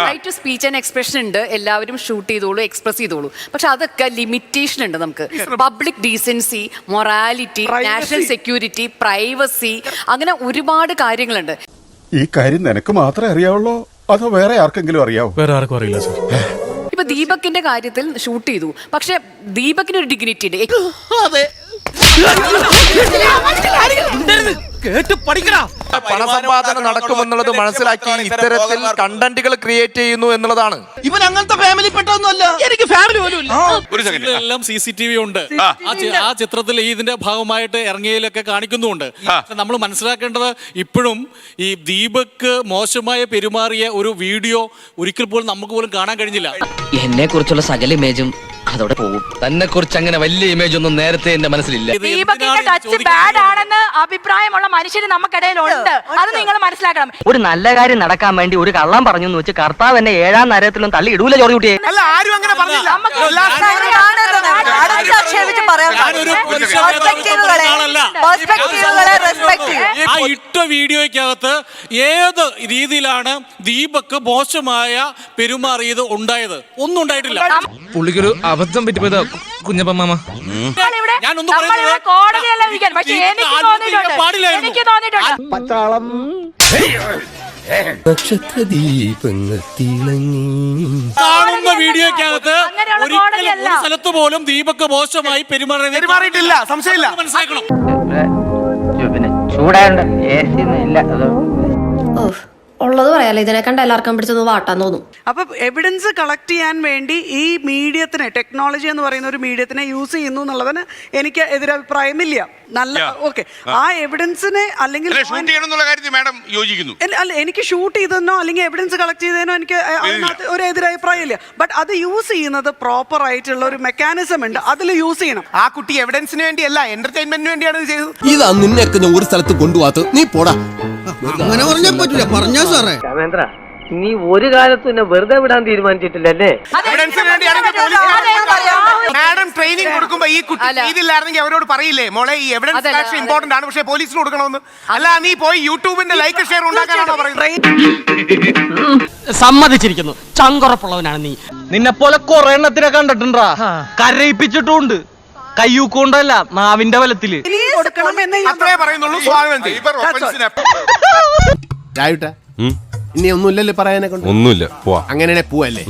Right to speech and expression ഉണ്ട്, എല്ലാവരും shoot ചെയ്തോളൂ, എക്സ്പ്രസ് ചെയ്തോളൂ. പക്ഷെ അതൊക്കെ ലിമിറ്റേഷൻ ഉണ്ട് നമുക്ക്. Public decency, morality, national security, privacy, അങ്ങനെ ഒരുപാട് കാര്യങ്ങളുണ്ട്. ഈ കാര്യം നിനക്ക് മാത്രമേ അറിയാവുള്ളൂ അതോ വേറെ ആർക്കെങ്കിലും അറിയാവോ? വേറെ ആർക്കും അറിയില്ല സർ. ഇപ്പൊ ദീപകിന്റെ കാര്യത്തിൽ ഷൂട്ട് ചെയ്തു, പക്ഷെ ദീപകിന് ഒരു ഡിഗ്നിറ്റി ഉണ്ട്. പണസമ്പാദനം നടക്കുമെന്നുള്ളത് മനസ്സിലാക്കി ഇത്തരത്തിൽ കണ്ടന്റുകൾ ക്രിയേറ്റ് ചെയ്യുന്നു എന്നുള്ളതാണ്. ഇവൻ അങ്ങനത്തെ ഫാമിലി പെട്ടൊന്നുമല്ല, എനിക്ക് ഫാമിലി പോലും ഇല്ല. എല്ലാം CCTV ഉണ്ട്. ആ ചിത്രത്തിൽ ഇതിന്റെ ഭാഗമായിട്ട് ഇറങ്ങിയതിലൊക്കെ കാണിക്കുന്നുമുണ്ട്. നമ്മൾ മനസ്സിലാക്കേണ്ടത് ഇപ്പോഴും ഈ ദീപക് മോശമായ പെരുമാറിയ ഒരു വീഡിയോ ഒരിക്കൽ പോലും നമുക്ക് പോലും കാണാൻ കഴിഞ്ഞില്ല. എന്നെ കുറിച്ചുള്ള സകല ഇമേജും അതോടെ പോകും. തന്നെ കുറിച്ച് അങ്ങനെ വലിയ ഇമേജ് ഒന്നും നേരത്തെ എന്റെ മനസ്സിലില്ല. ദീപകിന്റെ ടച്ച് ബാഡ് ആണെന്ന് അഭിപ്രായമുള്ള മനുഷ്യർ നമുക്കിടയിലുണ്ട്, അത് നിങ്ങൾ മനസ്സിലാക്കണം. ഒരു നല്ല കാര്യം നടക്കാൻ വേണ്ടി ഒരു കള്ളം പറഞ്ഞു എന്ന് വെച്ച് കർത്താവ് എന്നെ 7-ാം നരകത്തിലും തള്ളി ഇടൂല ചോറി കുട്ടിയെ. അല്ല, ആരും അങ്ങനെ പറഞ്ഞില്ല. ആ ഇട്ട വീഡിയോയ്ക്കകത്ത് ഏത് രീതിയിലാണ് ദീപക് മോശമായ പെരുമാറിയത് ഉണ്ടായത്? ഒന്നും ഉണ്ടായിട്ടില്ല. പുള്ളിക്കൊരു അബദ്ധം പറ്റിപ്പോയതാ കുഞ്ഞപ്പ മാമ. ഞാനൊന്നും കാണുന്ന വീഡിയോയ്ക്കകത്ത് ഒരിക്കലും ഒരു സ്ഥലത്ത് പോലും ദീപക് മോശമായി പെരുമാറിയിട്ടില്ല, സംശയമില്ല. മനസ്സിലാക്കണം. പിന്നെ ചൂടാണ്ട് ഇല്ല. ഉള്ളത് പറയാലോ, ഇതിനെ കണ്ട എല്ലാവർക്കും പിടിച്ചൊന്ന് വാട്ടാൻ തോന്നും. അപ്പൊ എവിഡൻസ് കളക്ട് ചെയ്യാൻ വേണ്ടി ഈ മീഡിയത്തിനെ, ടെക്നോളജി എന്ന് പറയുന്ന ഒരു മീഡിയത്തിനെ യൂസ് ചെയ്യുന്നു എന്നുള്ളതിന് എനിക്ക് എതിരഭിപ്രായമില്ല. നല്ല ഓക്കെ, ആ എവിഡൻസിനെ അല്ലെങ്കിൽ അല്ല, എനിക്ക് ഷൂട്ട് ചെയ്തതിനോ അല്ലെങ്കിൽ എവിഡൻസ് കളക്ട് ചെയ്തതിനോ എനിക്ക് അതിനകത്ത് ഒരു എതിരഭിപ്രായം ഇല്ല. ബട്ട് അത് യൂസ് ചെയ്യുന്നത് പ്രോപ്പർ ആയിട്ടുള്ള ഒരു മെക്കാനിസം ഉണ്ട്, അതിൽ യൂസ് ചെയ്യണം. ആ കുട്ടി എവിഡൻസിന് വേണ്ടിയല്ല, എന്റർടൈൻമെന്റിന് വേണ്ടിയാണ് ഇത് ചെയ്തത്. ഇതാ നിന്നെയൊക്കെ ഞാൻ ഒരു സ്ഥലത്ത് കൊണ്ടുപോകാത്ത, നീ പോടാ. അങ്ങനെ പറഞ്ഞാൽ പറ്റില്ല, പറഞ്ഞാ സാറേ. രാമേന്ദ്ര, നീ ഒരു കാലത്തും എന്നെ വെറുതെ വിടാൻ തീരുമാനിച്ചിട്ടില്ലല്ലേ? മാഡം ട്രെയിനിങ് കൊടുക്കുമ്പോ ഈ കുട്ടി ഇതില്ലായിരുന്നെങ്കിൽ അവരോട് പറയില്ലേ, മോളെ ഈ എവിഡൻസ് കളക്ഷൻ ഇമ്പോർട്ടന്റ് ആണ്, പക്ഷേ പോലീസിന് കൊടുക്കണമെന്ന്. അല്ല, നീ പോയി യൂട്യൂബിന്റെ ലൈക്ക് ഷെയർ ഉണ്ടാക്കാനാണോ പറയുന്നത്? സമ്മതിച്ചിരിക്കുന്നു, ചങ്കുറപ്പുള്ളവനാണ് നീ. നിന്നെ പോലെ കുറെ എണ്ണത്തിനെ കണ്ടിട്ടുണ്ടാ, കരയിപ്പിച്ചിട്ടുണ്ട്. കയ്യൂക്കൊണ്ടല്ല, നാവിന്റെ ബലത്തില്. അത്രേ പറയുന്നുള്ളൂ. സ്വാഗതം ഇനി ഒന്നുമില്ലല്ലോ പറയാനെ കൊണ്ട്. ഒന്നുമില്ല, പോവാ. അങ്ങനെ പോവല്ലേ.